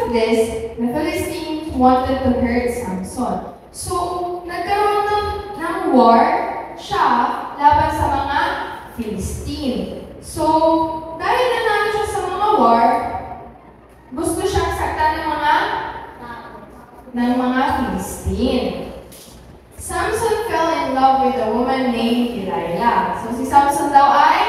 of this, the Philistines wanted to hurt Samson. So, nagkaroon ng war siya laban sa mga Philistine. So, dahil nanalo siya sa mga war, gusto siyang saktan ng mga Philistine. Samson fell in love with a woman named Delilah. So, si Samson daw ay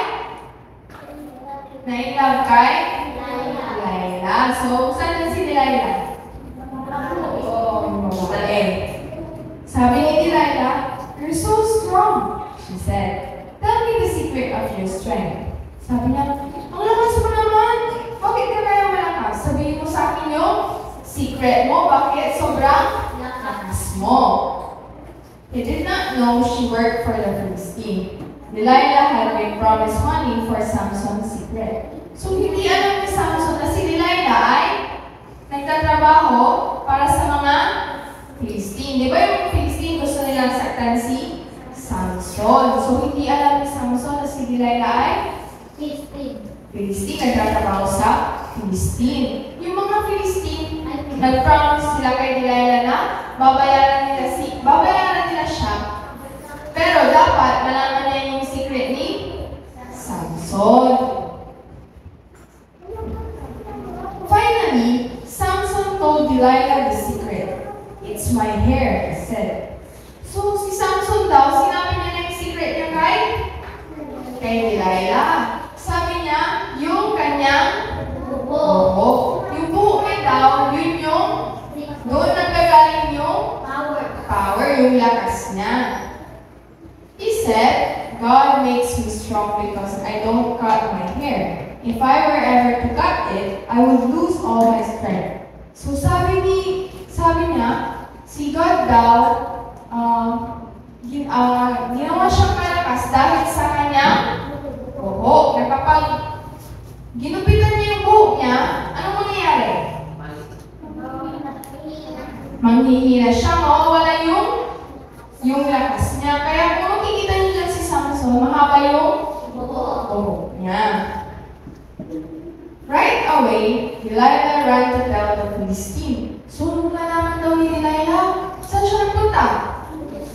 na-in-love kay Delilah. So, saan na si Delilah? Sabi ni Delilah, "You're so strong," she said. "Tell me the secret of your strength." Sabi niya, "Ang lakas mo naman. Bakit ka kaya malakas? Sabihin mo sa akin yung secret mo. Bakit sobrang lakas mo?" He did not know she worked for the Philistine. Delilah had been promised money for Samson's secret. So, hindi alam ni Samson na si Delilah ay nagtatrabaho para sa mga Philistine. Di ba yung Philistine gusto nilang saktan si Samson? So, hindi alam ni Samson na si Delilah ay Philistine. Nagtatrabaho sa Philistine. Yung mga Philistine, nag-promise sila kay Delilah na babayaran nila siya. Pero dapat malaman niya yung secret ni Samson. Finally, Samson told Delilah the secret. "It's my hair," he said. So, si Samson daw, sinabi niya na yung secret niya kay Delilah. Sabi niya, yung kanyang buhok. Yung buhok niya daw, yun yung doon nagkagaling yung power, yung lakas niya. He said, "God makes me strong because I don't cut my hair. If I were ever to cut it, I would lose all my strength." So sabi niya, si God daw, ginawa siyang malakas dahil sa kanyang buhok. Na kapag ginupitan niya yung buhok niya, anong mangyayari? Manghihina siya, mawawala yung lakas niya. Kaya kung makikita niyo dyan si Samson, mahaba yung buhok niya. Right away, Delilah ran to tell the Philistine. So, nung nalaman daw ni Delilah, saan siya nagpunta?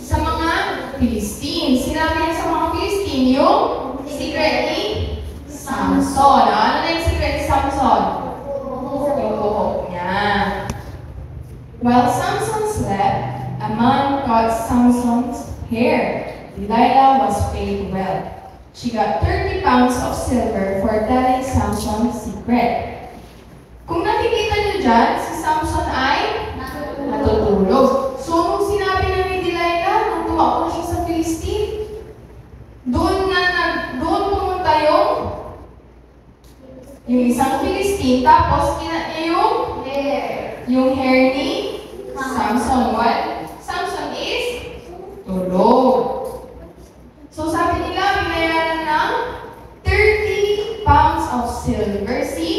Sa mga Philistine. Sinabi niya sa mga Philistine yung secret ni Samson. Ano na yung secret ni Samson? Yung buhok niya. While Samson slept, a man cut Samson's hair. Delilah was paid well. She got 30 pounds of silver for telling Samson's secret. Kung nakikita niyo dyan, si Samson ay natutulog. So, nung sinabi na ni Delilah, nung tumakbo siya sa Philistine, doon pumunta yung isang Philistine, tapos kina niya yung hair ni Samson. What? Samson is tulog. So, sabi nila, binayaran ng 30 pounds of silver si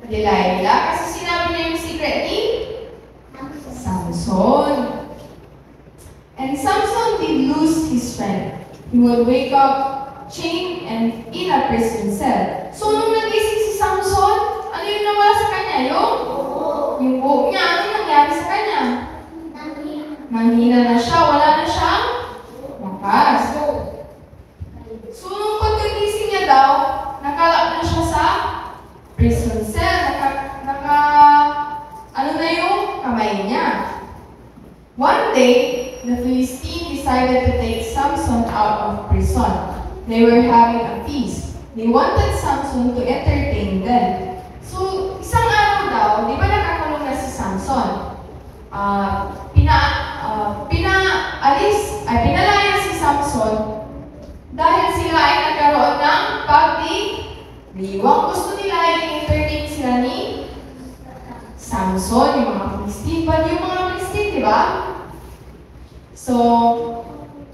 Delilah kasi sinabi niya yung secret ni Samson. And Samson did lose his strength. He would wake up chained and in a prison cell. So, nung nagising si Samson, ano yung nawala sa kanya? Yung buhok niya. Ano nangyari sa kanya? Nanghina na siya. Wala na siyang lakas. So, nung pagkagising niya daw, nakalap na siya sa prison cell. Ano na yung kamay niya. One day, the Philistine decided to take Samson out of prison. They were having a feast. They wanted Samson to entertain them. So, isang araw daw, di ba nakakulong na si Samson? Pinalaya si Samson dahil sila ay nagkaroon ng pagdiriwang. Gusto nila ay entertain sila ni Samson, yung mga Philistine. But yung mga Philistine, di ba? So,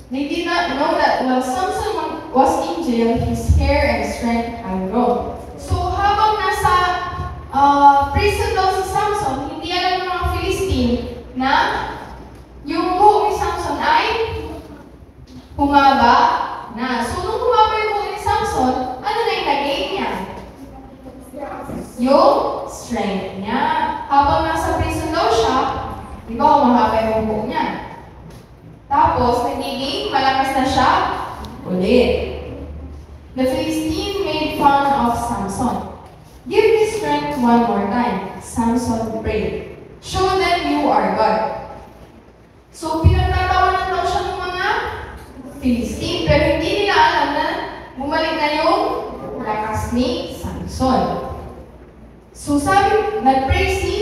they did not know that while Samson was in jail, his hair and strength had grown. So, habang nasa prison daw si Samson, hindi alam ng mga Philistine na yung buhok ni Samson ay humaba na. So, nung humaba yung buhok ni Samson, ano na yung nag-gain niya? Yung strength niya. habang nasa prison daw siya, di ba humahaba yung buhok niya? Tapos, nagiging malakas na siya ulit. The Philistine made fun of Samson. Give me strength one more time. Samson prayed. Show them you are God. So, pinagtatawanan daw siya ng mga Philistine, pero hindi nila alam na bumalik na yung lakas ni Samson. So, nag-pray si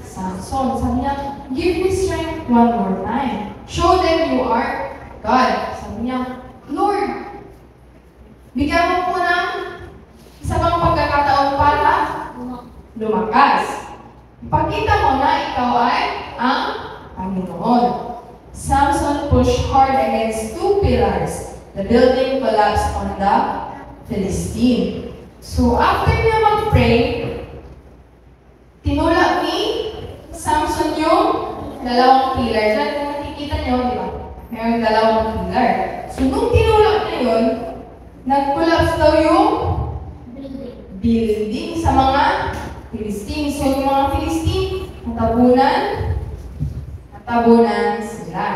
Samson. Sabi niya, give me strength one more time. Show them you are God. Sabi niya, Lord, bigyan mo po ng isa pang pagkakataon para lumakas. Ipakita mo na ikaw ay ang Panginoon. Samson pushed hard against two pillars. The building collapsed on the Philistine. So after niya mag-pray, tinulak ni Samson yung dalawang pillar. Diyan, kung nakikita nyo, di ba? Mayroong dalawang pillar. So, nung tinulak na yun, nag-collapse daw yung building sa mga Philistine. So, yung mga Philistine, natabunan sila.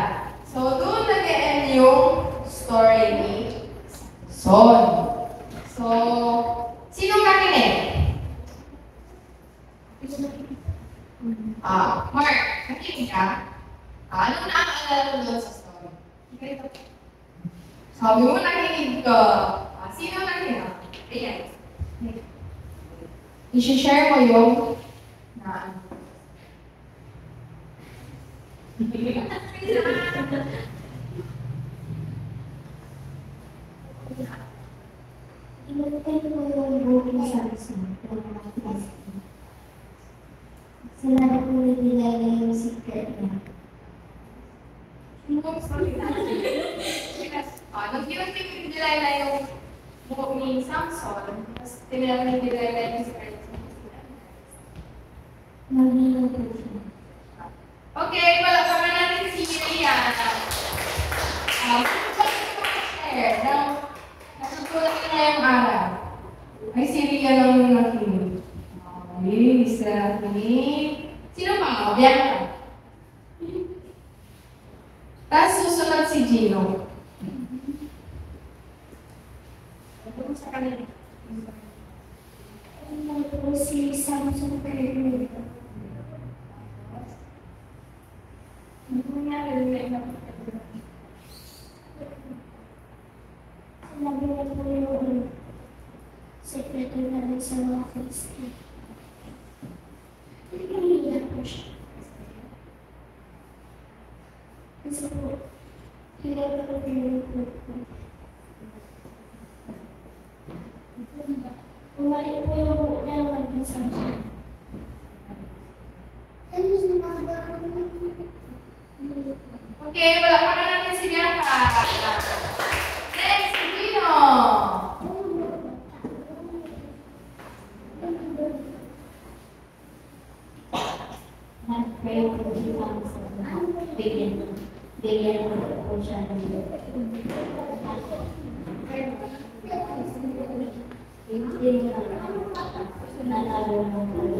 So, doon nag-e-end yung story ni Samson. So, sinong nakinig? Mark, nakinig ka? Anong naaalala mo doon sa story? Sabi mo nakinig ka. Sino nakinig? Ayan. I-share mo yung Inutay ko yung buhay sa asin. Sila na po nilagay na yung secret niya. nung tinilay na yung buhok ni Samson, tapos tinilay na yung secret. Nagino po siya. Okay, palakpakan natin si Miriam. Share ng nasusulat na ngayong araw. Ay, si Rian ang nakinig. Okay, isa nakinig. Sino pa? Bianca. Tapos susunod si Gino. Ano sa kanila? Ano po si Samson Perry. Ano nangyari na Sinabi na po yung secretary namin sa mga Philistine. Nagkakaliyan po siya. Kasi po, hindi ko pinili po. Umalik po yung buo na yung mag-isang siya. Ano yung mga Okay, palakpakan natin si Bianca. Next, si Gino. Nag-pray po si Samson. Bigyan po siya ng nanalo ng